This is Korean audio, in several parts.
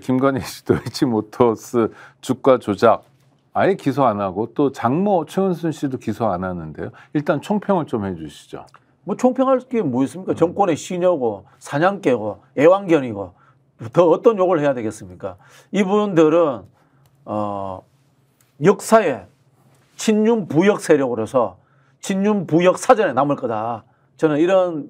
김건희 씨 도이치모터스 주가 조작 아예 기소 안 하고 또 장모 최은순 씨도 기소 안 하는데요. 일단 총평을 좀 해주시죠. 뭐 총평할 게 뭐 있습니까? 정권의 시녀고 사냥개고 애완견이고 더 어떤 욕을 해야 되겠습니까? 이분들은 역사에 친윤 부역 세력으로서 친윤 부역 사전에 남을 거다. 저는 이런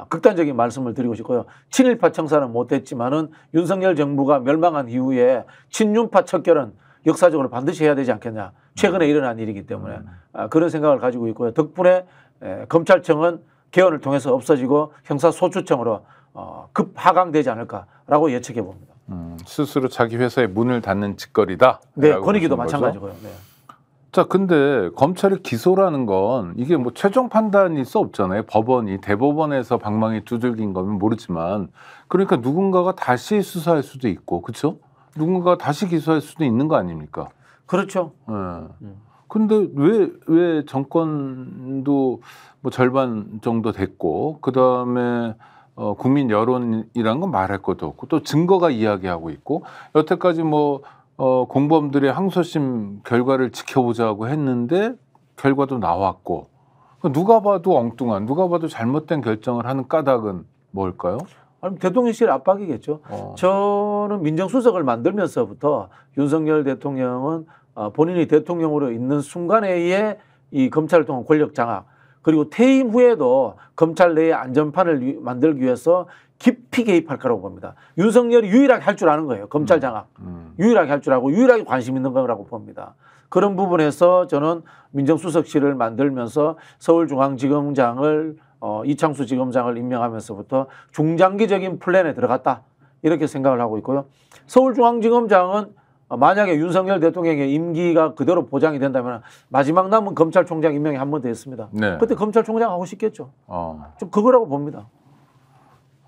극단적인 말씀을 드리고 싶고요. 친일파 청산은 못했지만은 윤석열 정부가 멸망한 이후에 친윤파 척결은 역사적으로 반드시 해야 되지 않겠냐. 최근에 일어난 일이기 때문에 그런 생각을 가지고 있고요. 덕분에 검찰청은 개헌을 통해서 없어지고 형사소추청으로 급하강되지 않을까라고 예측해 봅니다. 스스로 자기 회사의 문을 닫는 짓거리다. 네, 권익위도 마찬가지고요. 네. 자, 근데 검찰의 기소라는 건 이게 뭐 최종 판단일 수 없잖아요. 법원이 대법원에서 방망이 두들긴 거면 모르지만 그러니까 누군가가 다시 수사할 수도 있고, 그렇죠? 누군가가 다시 기소할 수도 있는 거 아닙니까? 그렇죠. 네. 근데 왜 정권도 뭐 절반 정도 됐고 그 다음에 국민 여론이란 건 말할 것도 없고 또 증거가 이야기하고 있고 여태까지 뭐 공범들의 항소심 결과를 지켜보자고 했는데 결과도 나왔고 누가 봐도 엉뚱한 누가 봐도 잘못된 결정을 하는 까닭은 뭘까요? 아니, 대통령실 압박이겠죠. 저는 민정수석을 만들면서부터 윤석열 대통령은 본인이 대통령으로 있는 순간에의 이 검찰을 통한 권력 장악 그리고 퇴임 후에도 검찰 내의 안전판을 만들기 위해서 깊이 개입할 거라고 봅니다. 윤석열이 유일하게 할 줄 아는 거예요. 검찰 장악. 유일하게 할 줄 알고 유일하게 관심 있는 거라고 봅니다. 그런 부분에서 저는 민정수석실을 만들면서 서울중앙지검장을 이창수 지검장을 임명하면서부터 중장기적인 플랜에 들어갔다. 이렇게 생각을 하고 있고요. 서울중앙지검장은 만약에 윤석열 대통령의 임기가 그대로 보장이 된다면 마지막 남은 검찰총장 임명이 한 번 더 했습니다. 네. 그때 검찰총장 하고 싶겠죠. 좀 그거라고 봅니다.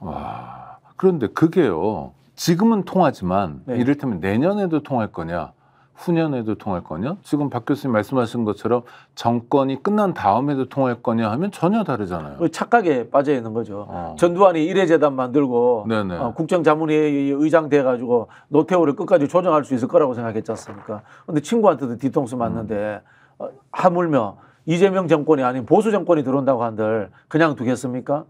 와, 그런데 그게요. 지금은 통하지만 네. 이를테면 내년에도 통할 거냐 후년에도 통할 거냐 지금 박 교수님 말씀하신 것처럼 정권이 끝난 다음에도 통할 거냐 하면 전혀 다르잖아요. 착각에 빠져 있는 거죠. 전두환이 일회재단 만들고 국정자문회의 의장 돼가지고 노태우를 끝까지 조정할 수 있을 거라고 생각했지 않습니까? 근데 친구한테도 뒤통수 맞는데 하물며 이재명 정권이 아닌 보수 정권이 들어온다고 한들 그냥 두겠습니까?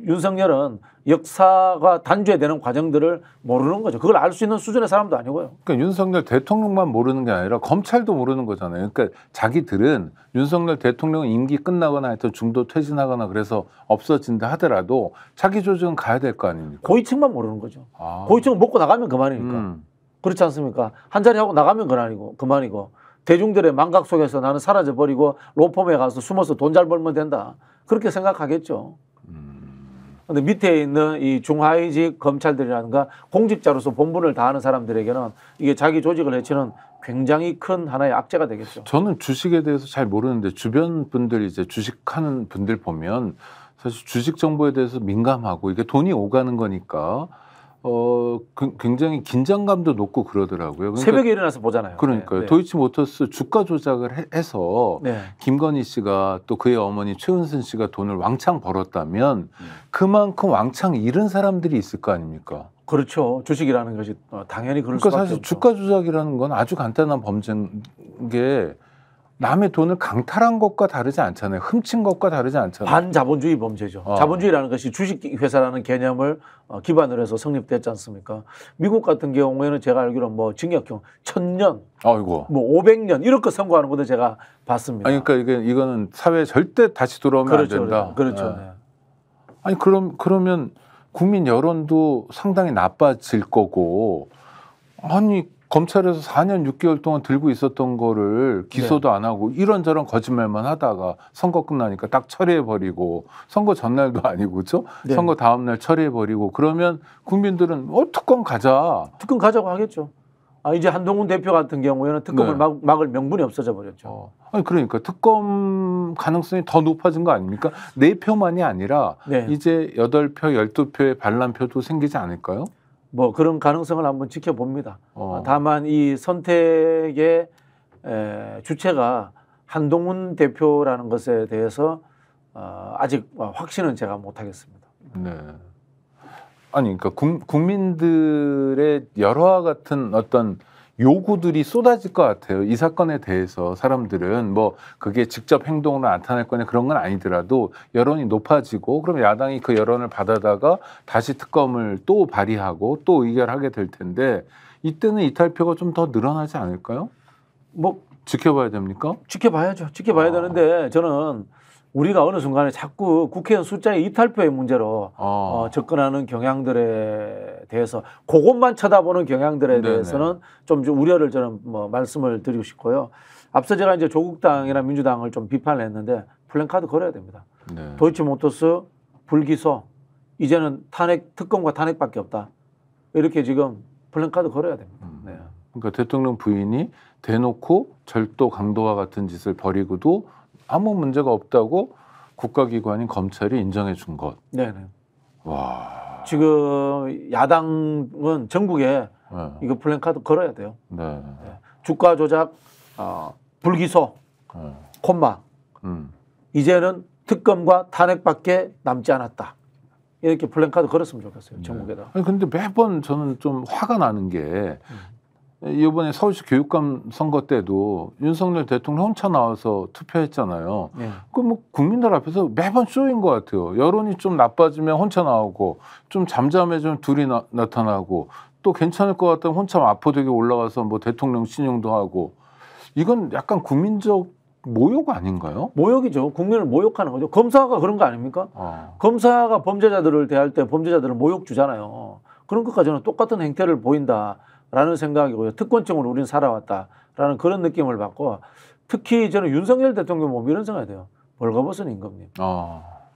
윤석열은 역사가 단죄되는 과정들을 모르는 거죠. 그걸 알 수 있는 수준의 사람도 아니고요. 그러니까 윤석열 대통령만 모르는 게 아니라 검찰도 모르는 거잖아요. 그러니까 자기들은 윤석열 대통령 임기 끝나거나 하여튼 중도 퇴진하거나 그래서 없어진다 하더라도 자기 조직은 가야 될 거 아닙니까? 고위층만 모르는 거죠. 고위층은 먹고 나가면 그만이니까. 그렇지 않습니까? 한 자리 하고 나가면 그만이고 대중들의 망각 속에서 나는 사라져버리고 로펌에 가서 숨어서 돈 잘 벌면 된다. 그렇게 생각하겠죠. 근데 밑에 있는 이 중하위직 검찰들이라든가 공직자로서 본분을 다하는 사람들에게는 이게 자기 조직을 해치는 굉장히 큰 하나의 악재가 되겠죠. 저는 주식에 대해서 잘 모르는데 주변 분들 이제 주식하는 분들 보면 사실 주식 정보에 대해서 민감하고 이게 돈이 오가는 거니까 굉장히 긴장감도 높고 그러더라고요. 그러니까, 새벽에 일어나서 보잖아요. 그러니까요. 네. 도이치모터스 주가 조작을 해서 김건희 씨가 또 그의 어머니 최은순 씨가 돈을 왕창 벌었다면 그만큼 왕창 잃은 사람들이 있을 거 아닙니까? 그렇죠. 주식이라는 것이 당연히 그럴 그러니까 수밖에 사실 없죠. 주가 조작이라는 건 아주 간단한 범죄인 게 남의 돈을 강탈한 것과 다르지 않잖아요. 훔친 것과 다르지 않잖아요. 반자본주의 범죄죠. 자본주의라는 것이 주식회사라는 개념을 기반으로 해서 성립됐지 않습니까? 미국 같은 경우에는 제가 알기로는 뭐 징역형 1000년, 아이고. 뭐 500년 이렇게 선고하는 것도 제가 봤습니다. 아니, 그러니까 이거는 사회에 절대 다시 돌아오면 안 된다. 그렇죠. 네. 아니 그러면 국민 여론도 상당히 나빠질 거고 아니 검찰에서 4년 6개월 동안 들고 있었던 거를 기소도 안 하고 이런저런 거짓말만 하다가 선거 끝나니까 딱 처리해버리고 선거 전날도 아니고 그렇죠? 선거 다음날 처리해버리고 그러면 국민들은 특검 가자. 특검 가자고 하겠죠. 이제 한동훈 대표 같은 경우에는 특검을 막을 명분이 없어져 버렸죠. 아니 그러니까 특검 가능성이 더 높아진 거 아닙니까? 4표만이 아니라 이제 8표, 12표의 반란표도 생기지 않을까요? 뭐 그런 가능성을 한번 지켜봅니다. 다만 이 선택의 주체가 한동훈 대표라는 것에 대해서 아직 확신은 제가 못하겠습니다. 네. 아니 그러니까 국민들의 여러와 같은 어떤 요구들이 쏟아질 것 같아요. 이 사건에 대해서 사람들은 뭐 그게 직접 행동으로 나타날 거냐 그런 건 아니더라도 여론이 높아지고 그럼 야당이 그 여론을 받아다가 다시 특검을 또 발의하고 또 의결하게 될 텐데 이때는 이탈표가 좀 더 늘어나지 않을까요? 뭐 지켜봐야 됩니까? 지켜봐야죠. 지켜봐야 되는데 저는 우리가 어느 순간에 자꾸 국회의원 숫자의 이탈표의 문제로 접근하는 경향들에 대해서 그것만 쳐다보는 경향들에 대해서는 좀 우려를 저는 뭐 말씀을 드리고 싶고요. 앞서 제가 이제 조국당이나 민주당을 좀 비판을 했는데 플랜카드 걸어야 됩니다. 네. 도이치모터스 불기소 이제는 특검과 탄핵밖에 없다. 이렇게 지금 플랜카드 걸어야 됩니다. 네. 그러니까 대통령 부인이 대놓고 절도 강도와 같은 짓을 벌이고도 아무 문제가 없다고 국가기관인 검찰이 인정해 준 것. 네네. 와. 지금 야당은 전국에 이거 플랜카드 걸어야 돼요. 네. 주가 조작, 불기소, 콤마. 이제는 특검과 탄핵밖에 남지 않았다. 이렇게 플랜카드 걸었으면 좋겠어요. 전국에다. 아니 근데 매번 저는 좀 화가 나는 게 이번에 서울시 교육감 선거 때도 윤석열 대통령 혼자 나와서 투표했잖아요. 그럼 뭐 국민들 앞에서 매번 쇼인 것 같아요. 여론이 좀 나빠지면 혼자 나오고 좀 잠잠해지면 둘이 나타나고 또 괜찮을 것 같다면 혼자 마포대교 올라가서 뭐 대통령 신용도 하고 이건 약간 국민적 모욕 아닌가요? 모욕이죠. 국민을 모욕하는 거죠. 검사가 그런 거 아닙니까? 검사가 범죄자들을 대할 때 범죄자들을 모욕 주잖아요. 그런 것까지는 똑같은 행태를 보인다라는 생각이고요. 특권층으로 우리는 살아왔다라는 그런 느낌을 받고 특히 저는 윤석열 대통령 보면 이런 생각이 돼요. 벌거벗은 임금님.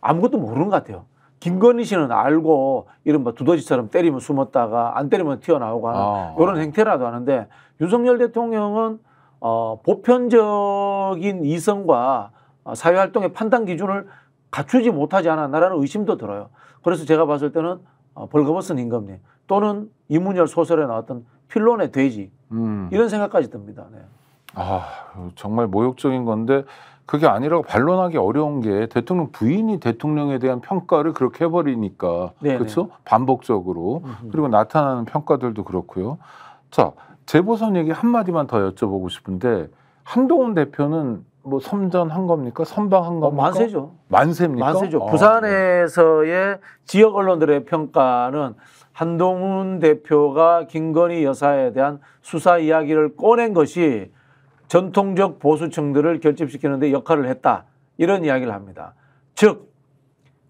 아무것도 모르는 것 같아요. 김건희 씨는 알고 이른바 두더지처럼 때리면 숨었다가 안 때리면 튀어나오고 하는 이런 행태라도 하는데 윤석열 대통령은 보편적인 이성과 사회활동의 판단 기준을 갖추지 못하지 않았나라는 의심도 들어요. 그래서 제가 봤을 때는 벌거벗은 임금님 또는 이문열 소설에 나왔던 필론의 돼지 이런 생각까지 듭니다. 네. 정말 모욕적인 건데 그게 아니라고 반론하기 어려운 게 대통령 부인이 대통령에 대한 평가를 그렇게 해버리니까 그렇죠? 반복적으로 그리고 나타나는 평가들도 그렇고요. 자. 재보선 얘기 한마디만 더 여쭤보고 싶은데 한동훈 대표는 뭐 선전한 겁니까? 선방한 겁니까? 만세죠. 만세입니까? 만세죠. 부산에서의 지역 언론들의 평가는 한동훈 대표가 김건희 여사에 대한 수사 이야기를 꺼낸 것이 전통적 보수층들을 결집시키는 데 역할을 했다. 이런 이야기를 합니다. 즉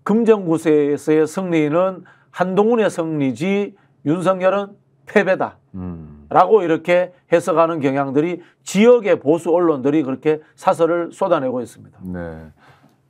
금정구세에서의 승리는 한동훈의 승리지 윤석열은 패배다. 라고 이렇게 해석하는 경향들이 지역의 보수 언론들이 그렇게 사설을 쏟아내고 있습니다. 네.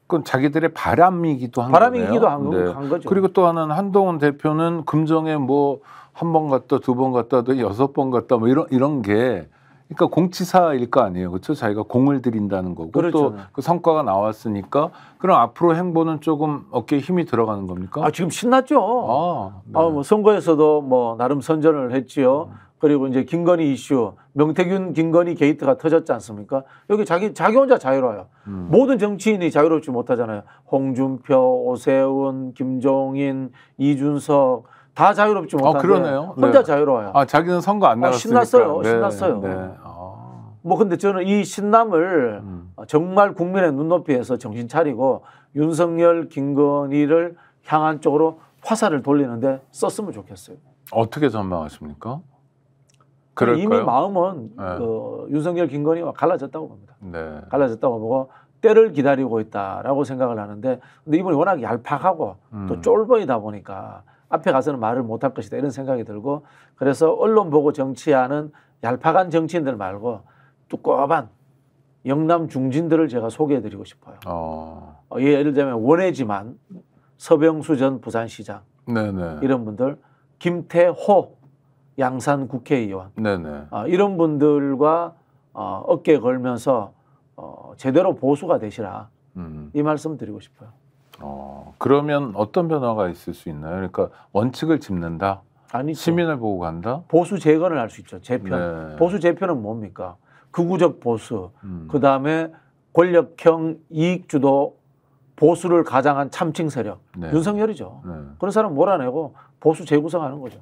그건 자기들의 바람이기도 한 바람이기도 거네요. 한 거죠. 그리고 또 하나는 한동훈 대표는 금정에 뭐 한 번 갔다 두 번 갔다 또 6번 갔다 뭐 이런 게 그러니까 공치사일 거 아니에요. 그렇죠? 자기가 공을 들인다는 거고 그렇죠. 또 그 성과가 나왔으니까 그럼 앞으로 행보는 조금 어깨에 힘이 들어가는 겁니까? 지금 신났죠. 네. 뭐 선거에서도 뭐 나름 선전을 했지요. 그리고 이제 김건희 이슈, 명태균 김건희 게이트가 터졌지 않습니까? 여기 자기 혼자 자유로워요. 모든 정치인이 자유롭지 못하잖아요. 홍준표, 오세훈, 김종인, 이준석 다 자유롭지 못한데 그러네요. 혼자 자유로워요. 자기는 선거 안 나갔으니까. 신났어요. 신났어요. 뭐 근데 저는 이 신남을 정말 국민의 눈높이에서 정신 차리고 윤석열, 김건희를 향한 쪽으로 화살을 돌리는데 썼으면 좋겠어요. 어떻게 전망하십니까? 이미 마음은 윤석열, 김건희와 갈라졌다고 봅니다. 네. 갈라졌다고 보고 때를 기다리고 있다라고 생각을 하는데 근데 이분이 워낙 얄팍하고 또 쫄보이다 보니까 앞에 가서는 말을 못할 것이다 이런 생각이 들고 그래서 언론 보고 정치하는 얄팍한 정치인들 말고 두꺼운 영남 중진들을 제가 소개해드리고 싶어요. 예를 들면 원해지만 서병수 전 부산시장 네네. 이런 분들 김태호 양산 국회의원 네네. 이런 분들과 어깨 걸면서 제대로 보수가 되시라 이 말씀 드리고 싶어요. 그러면 어떤 변화가 있을 수 있나요? 그러니까 원칙을 짚는다? 아니죠. 시민을 보고 간다? 보수 재건을 할 수 있죠. 재편. 네. 보수 재편은 뭡니까? 극우적 보수, 그다음에 권력형 이익주도 보수를 가장한 참칭 세력 네. 윤석열이죠. 네. 그런 사람 몰아내고 보수 재구성하는 거죠.